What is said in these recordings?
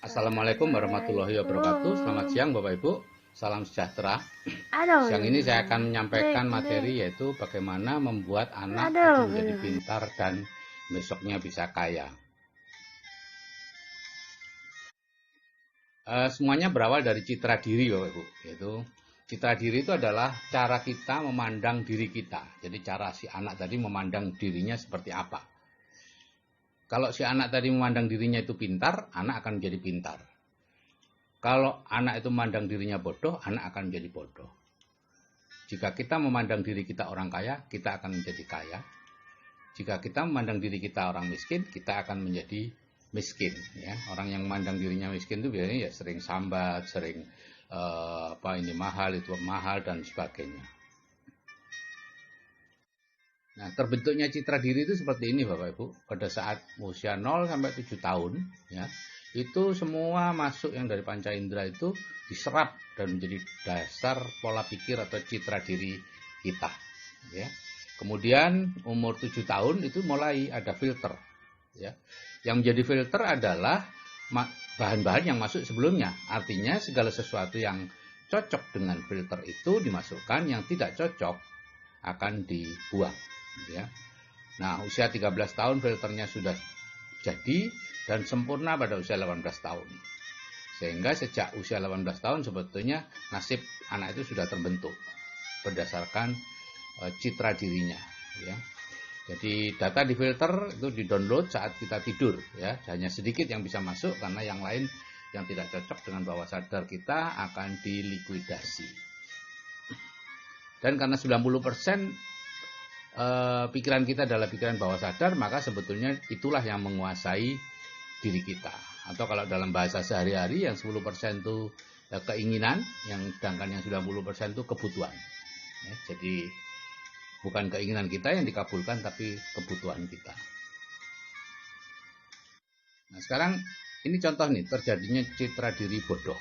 Assalamualaikum warahmatullahi wabarakatuh. Selamat siang Bapak Ibu. Salam sejahtera. Siang ini saya akan menyampaikan materi yaitu bagaimana membuat anak itu menjadi pintar dan besoknya bisa kaya. Semuanya berawal dari citra diri Bapak Ibu. Yaitu citra diri itu adalah cara kita memandang diri kita. Jadi cara si anak tadi memandang dirinya seperti apa. Kalau si anak tadi memandang dirinya itu pintar, anak akan menjadi pintar. Kalau anak itu memandang dirinya bodoh, anak akan menjadi bodoh. Jika kita memandang diri kita orang kaya, kita akan menjadi kaya. Jika kita memandang diri kita orang miskin, kita akan menjadi miskin. Ya. Orang yang memandang dirinya miskin itu biasanya ya sering sambat, sering ini mahal, itu mahal, dan sebagainya. Nah, terbentuknya citra diri itu seperti ini Bapak Ibu. Pada saat usia 0 sampai 7 tahun, ya, itu semua masuk yang dari panca indera itu diserap dan menjadi dasar pola pikir atau citra diri kita. Ya. Kemudian umur 7 tahun itu mulai ada filter. Ya. Yang menjadi filter adalah bahan-bahan yang masuk sebelumnya. Artinya segala sesuatu yang cocok dengan filter itu dimasukkan, yang tidak cocok akan dibuang. Ya. Nah, usia 13 tahun filternya sudah jadi dan sempurna pada usia 18 tahun. Sehingga sejak usia 18 tahun sebetulnya nasib anak itu sudah terbentuk berdasarkan citra dirinya. Ya. Jadi data di filter itu di-download saat kita tidur. Ya. Hanya sedikit yang bisa masuk karena yang lain yang tidak cocok dengan bawah sadar kita akan dilikuidasi. Dan karena 90% pikiran kita adalah pikiran bawah sadar, maka sebetulnya itulah yang menguasai diri kita. Atau kalau dalam bahasa sehari-hari yang 10% itu keinginan, yang sedangkan yang 90% itu kebutuhan. Ya, jadi bukan keinginan kita yang dikabulkan, tapi kebutuhan kita. Nah, sekarang ini contoh nih terjadinya citra diri bodoh.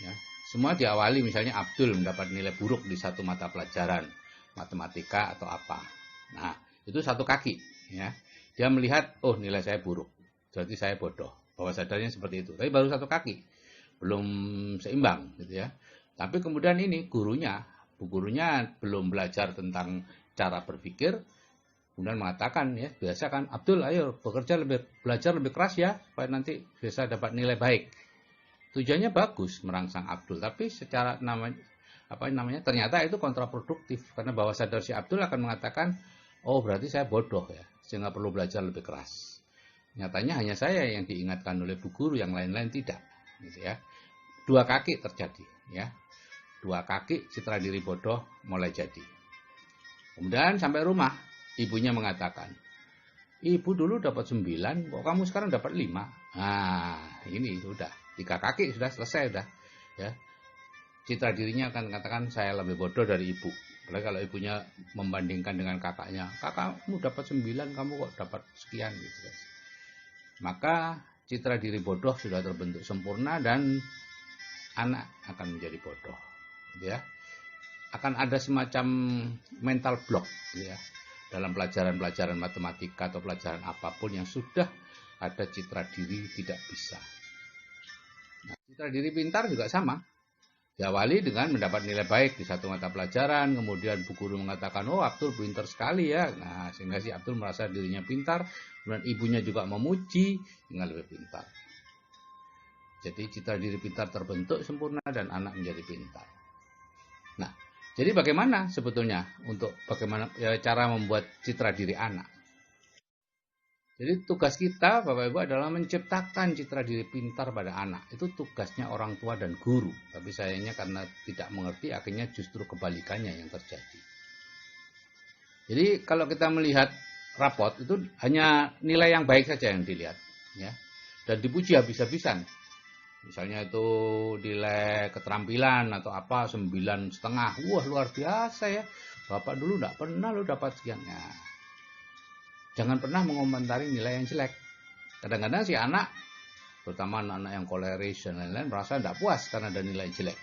Ya, semua diawali misalnya Abdul mendapat nilai buruk di satu mata pelajaran, matematika atau apa. Nah, itu satu kaki. Ya. Dia melihat, oh nilai saya buruk, berarti saya bodoh. Bawah sadarnya seperti itu. Tapi baru satu kaki, belum seimbang, gitu ya. Tapi kemudian ini bu gurunya belum belajar tentang cara berpikir, kemudian mengatakan ya, biasa kan Abdul, ayo belajar lebih keras ya, supaya nanti bisa dapat nilai baik. Tujuannya bagus merangsang Abdul, tapi secara ternyata itu kontraproduktif karena bawah sadar si Abdul akan mengatakan, oh berarti saya bodoh ya, sehingga perlu belajar lebih keras. Nyatanya hanya saya yang diingatkan oleh bu guru, yang lain-lain tidak, gitu ya. Dua kaki terjadi, ya. Dua kaki citra diri bodoh mulai jadi. Kemudian sampai rumah, ibunya mengatakan, ibu dulu dapat 9, kok kamu sekarang dapat 5? Nah, ini sudah 3 kaki sudah selesai sudah, ya. Citra dirinya akan mengatakan saya lebih bodoh dari ibu. Apalagi kalau ibunya membandingkan dengan kakaknya, kakakmu dapat 9, kamu kok dapat sekian gitu. Maka citra diri bodoh sudah terbentuk sempurna dan anak akan menjadi bodoh. Ya. Akan ada semacam mental block ya, dalam pelajaran-pelajaran matematika atau pelajaran apapun yang sudah ada citra diri tidak bisa. Nah, citra diri pintar juga sama. Diawali dengan mendapat nilai baik di satu mata pelajaran, kemudian bu guru mengatakan, oh Abdul pintar sekali ya. Nah, sehingga si Abdul merasa dirinya pintar, kemudian ibunya juga memuji, sehingga lebih pintar. Jadi citra diri pintar terbentuk sempurna dan anak menjadi pintar. Nah, jadi bagaimana sebetulnya cara membuat citra diri anak? Jadi tugas kita Bapak Ibu adalah menciptakan citra diri pintar pada anak. Itu tugasnya orang tua dan guru. Tapi sayangnya karena tidak mengerti, akhirnya justru kebalikannya yang terjadi. Jadi kalau kita melihat rapot itu hanya nilai yang baik saja yang dilihat, ya, dan dipuji habis-habisan. Misalnya itu nilai keterampilan atau apa 9,5, wah luar biasa ya. Bapak dulu tidak pernah lo dapat sekian. Nah, jangan pernah mengomentari nilai yang jelek. Kadang-kadang si anak, terutama anak-anak yang koleris dan lain-lain, merasa tidak puas karena ada nilai jelek.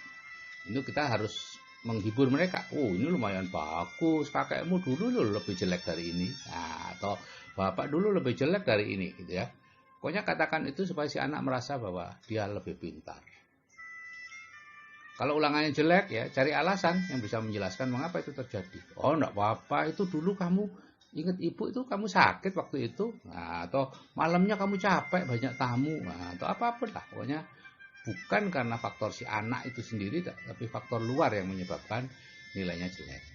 Itu kita harus menghibur mereka. Oh ini lumayan bagus, kakekmu dulu lebih jelek dari ini. Nah, atau bapak dulu lebih jelek dari ini, gitu ya. Pokoknya katakan itu supaya si anak merasa bahwa dia lebih pintar. Kalau ulangannya jelek ya cari alasan yang bisa menjelaskan mengapa itu terjadi. Oh enggak apa-apa, itu dulu kamu ingat ibu itu kamu sakit waktu itu. Nah, atau malamnya kamu capek banyak tamu. Nah, atau apapun lah. Pokoknya bukan karena faktor si anak itu sendiri, tapi faktor luar yang menyebabkan nilainya jelek.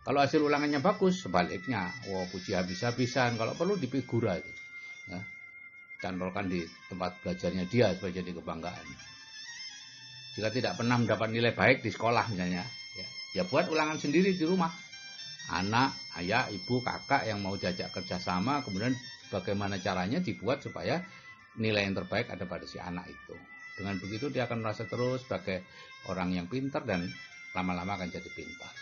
Kalau hasil ulangannya bagus, sebaliknya. Wow, puji habis-habisan. Kalau perlu dipigura itu. Ya, cantolkan di tempat belajarnya dia supaya jadi kebanggaan. Jika tidak pernah mendapat nilai baik di sekolah misalnya, ya buat ulangan sendiri di rumah. Anak, ayah, ibu, kakak yang mau diajak kerjasama, kemudian bagaimana caranya dibuat supaya nilai yang terbaik ada pada si anak itu. Dengan begitu dia akan merasa terus sebagai orang yang pintar dan lama-lama akan jadi pintar.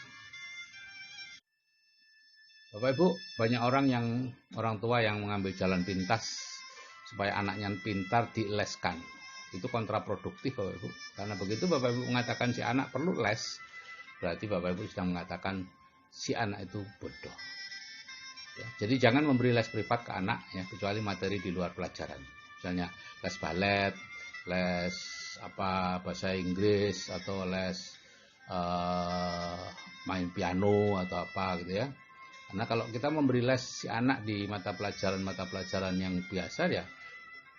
Bapak Ibu, banyak orang tua yang mengambil jalan pintas supaya anaknya pintar dileskan. Itu kontraproduktif Bapak Ibu. Karena begitu Bapak Ibu mengatakan si anak perlu les, berarti Bapak Ibu sedang mengatakan si anak itu bodoh. Ya, jadi jangan memberi les privat ke anak ya, kecuali materi di luar pelajaran. Misalnya les balet, les bahasa Inggris atau les main piano atau apa gitu ya. Karena kalau kita memberi les si anak di mata pelajaran yang biasa ya,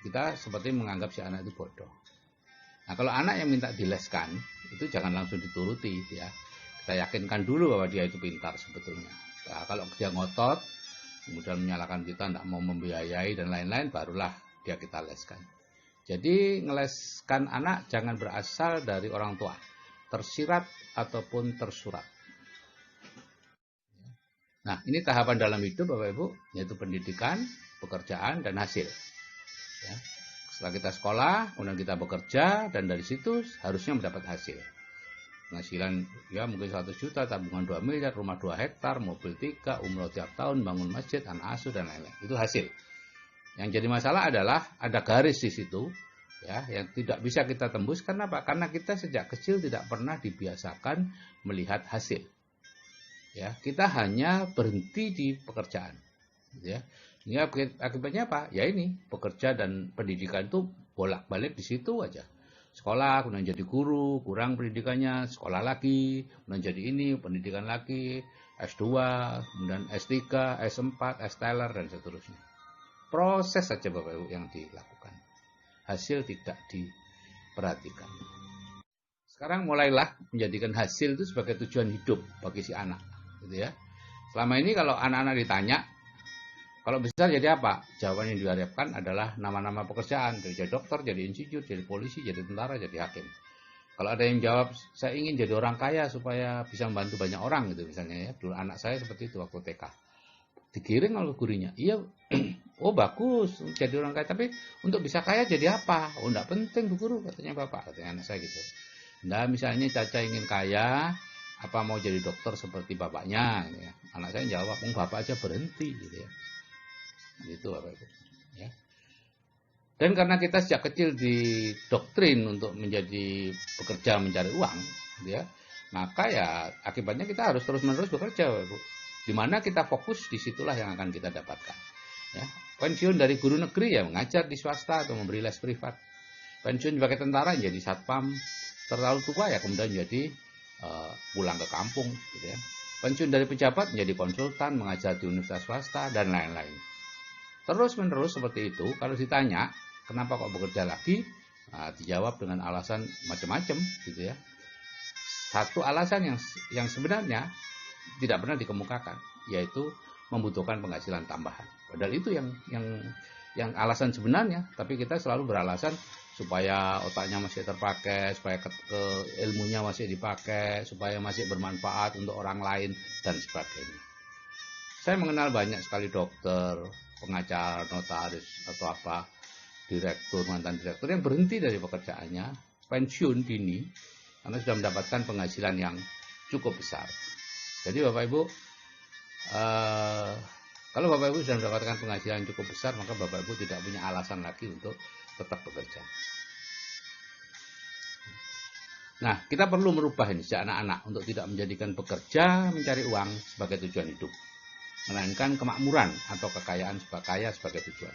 kita seperti menganggap si anak itu bodoh. Nah, kalau anak yang minta dileskan, itu jangan langsung dituruti ya. Kita yakinkan dulu bahwa dia itu pintar sebetulnya. Nah, kalau dia ngotot, kemudian menyalahkan kita tidak mau membiayai dan lain-lain, barulah dia kita leskan. Jadi ngeleskan anak jangan berasal dari orang tua, tersirat ataupun tersurat. Nah, ini tahapan dalam hidup Bapak Ibu, yaitu pendidikan, pekerjaan, dan hasil. Ya. Setelah kita sekolah, kemudian kita bekerja, dan dari situ harusnya mendapat hasil. Penghasilan ya mungkin 100 juta, tabungan 2 miliar, rumah 2 hektar, mobil 3, umroh tiap tahun, bangun masjid, anak asuh, dan lain-lain. Itu hasil. Yang jadi masalah adalah ada garis di situ, ya, yang tidak bisa kita tembus. Kenapa? Karena kita sejak kecil tidak pernah dibiasakan melihat hasil. Ya, kita hanya berhenti di pekerjaan. Ya. Ini akibatnya apa? Ya ini, pekerja dan pendidikan itu bolak-balik di situ aja. Sekolah, kemudian jadi guru, kurang pendidikannya, sekolah lagi, kemudian jadi ini, pendidikan lagi, S2, kemudian S3, S4, S-Teller, dan seterusnya. Proses saja Bapak Ibu yang dilakukan. Hasil tidak diperhatikan. Sekarang mulailah menjadikan hasil itu sebagai tujuan hidup bagi si anak. Gitu ya. Selama ini kalau anak-anak ditanya, kalau besar jadi apa? Jawaban yang diharapkan adalah nama-nama pekerjaan. Jadi dokter, jadi insinyur, jadi polisi, jadi tentara, jadi hakim. Kalau ada yang jawab, saya ingin jadi orang kaya supaya bisa membantu banyak orang gitu misalnya ya. Dulu anak saya seperti itu waktu TK. Digiring oleh gurunya. Iya, oh bagus jadi orang kaya. Tapi untuk bisa kaya jadi apa? Oh enggak penting Bu Guru, katanya Bapak. Katanya anak saya gitu. Nah misalnya Caca ingin kaya, apa mau jadi dokter seperti bapaknya? Gitu ya. Anak saya jawab, bapak aja berhenti gitu ya. Gitu Bapak Ibu. Ya. Dan karena kita sejak kecil didoktrin untuk menjadi pekerja mencari uang, gitu ya, maka ya akibatnya kita harus terus-menerus bekerja, Bapak Ibu. Di mana kita fokus, disitulah yang akan kita dapatkan. Ya. Pensiun dari guru negeri ya mengajar di swasta atau memberi les privat. Pensiun sebagai tentara jadi satpam. Terlalu tua ya kemudian jadi pulang ke kampung, gitu ya. Pensiun dari pejabat menjadi konsultan, mengajar di universitas swasta dan lain-lain. Terus-menerus seperti itu, kalau ditanya, kenapa kok bekerja lagi? Nah, dijawab dengan alasan macam-macam, gitu ya. Satu alasan yang sebenarnya tidak pernah dikemukakan, yaitu membutuhkan penghasilan tambahan. Padahal itu yang alasan sebenarnya, tapi kita selalu beralasan supaya otaknya masih terpakai, supaya ilmunya masih dipakai, supaya masih bermanfaat untuk orang lain, dan sebagainya. Saya mengenal banyak sekali dokter, pengacara, notaris, atau apa, direktur, mantan direktur yang berhenti dari pekerjaannya, pensiun dini, karena sudah mendapatkan penghasilan yang cukup besar. Jadi Bapak Ibu, kalau Bapak Ibu sudah mendapatkan penghasilan yang cukup besar, maka Bapak Ibu tidak punya alasan lagi untuk tetap bekerja. Nah, kita perlu merubah ini sejak anak-anak untuk tidak menjadikan bekerja mencari uang sebagai tujuan hidup, melainkan kemakmuran atau kekayaan sebagai tujuan.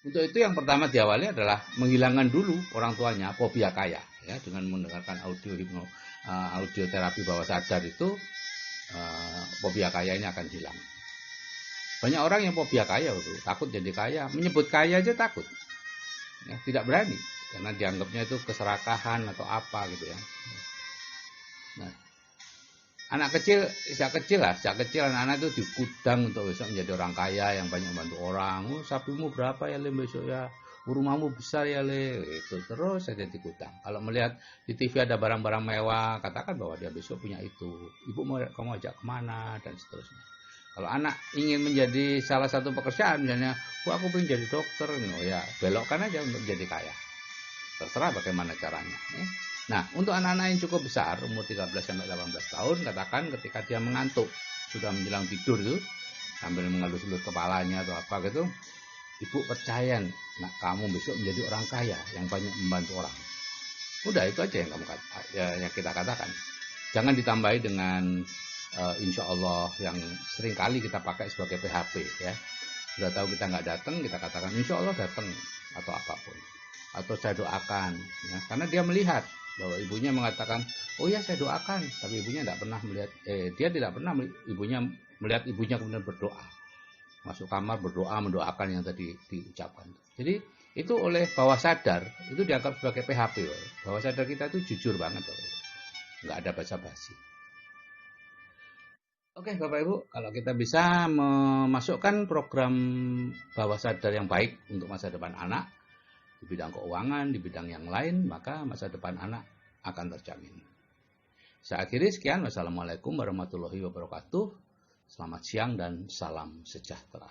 Untuk itu yang pertama diawali adalah menghilangkan dulu orang tuanya fobia kaya, ya, dengan mendengarkan audio terapi bawah sadar itu, fobia kaya ini akan hilang. Banyak orang yang fobia kaya, takut jadi kaya, menyebut kaya aja takut, ya, tidak berani karena dianggapnya itu keserakahan atau apa gitu ya. Nah, sejak kecil anak-anak itu dikudang untuk besok menjadi orang kaya yang banyak bantu orang. Oh, sapimu berapa ya le besok ya? Rumahmu besar ya le. Itu terus saja dikudang. Kalau melihat di TV ada barang-barang mewah, katakan bahwa dia besok punya itu. Ibu mau kamu ajak kemana dan seterusnya. Kalau anak ingin menjadi salah satu pekerjaan, misalnya, aku pengen jadi dokter, oh ya belokkan aja untuk menjadi kaya. Terserah bagaimana caranya. Ya. Nah, untuk anak-anak yang cukup besar, umur 13-18 tahun, katakan ketika dia mengantuk, sudah menjelang tidur itu, sambil mengelus-elus kepalanya atau apa gitu, ibu percaya, nah kamu besok menjadi orang kaya yang banyak membantu orang. Udah itu aja yang kita katakan. Jangan ditambahi dengan insya Allah yang sering kali kita pakai sebagai PHP ya. Sudah tahu kita nggak datang, kita katakan insya Allah datang atau apapun. Atau saya doakan, ya, karena dia melihat bahwa ibunya mengatakan, oh ya saya doakan, tapi ibunya tidak pernah melihat, dia tidak pernah melihat ibunya kemudian berdoa, masuk kamar berdoa mendoakan yang tadi diucapkan. Jadi itu oleh bawah sadar itu dianggap sebagai PHP, bawah sadar kita itu jujur banget, nggak ada basa-basi. Oke Bapak Ibu, kalau kita bisa memasukkan program bawah sadar yang baik untuk masa depan anak, di bidang keuangan, di bidang yang lain, maka masa depan anak akan terjamin. Saya akhiri sekian. Wassalamualaikum warahmatullahi wabarakatuh. Selamat siang dan salam sejahtera.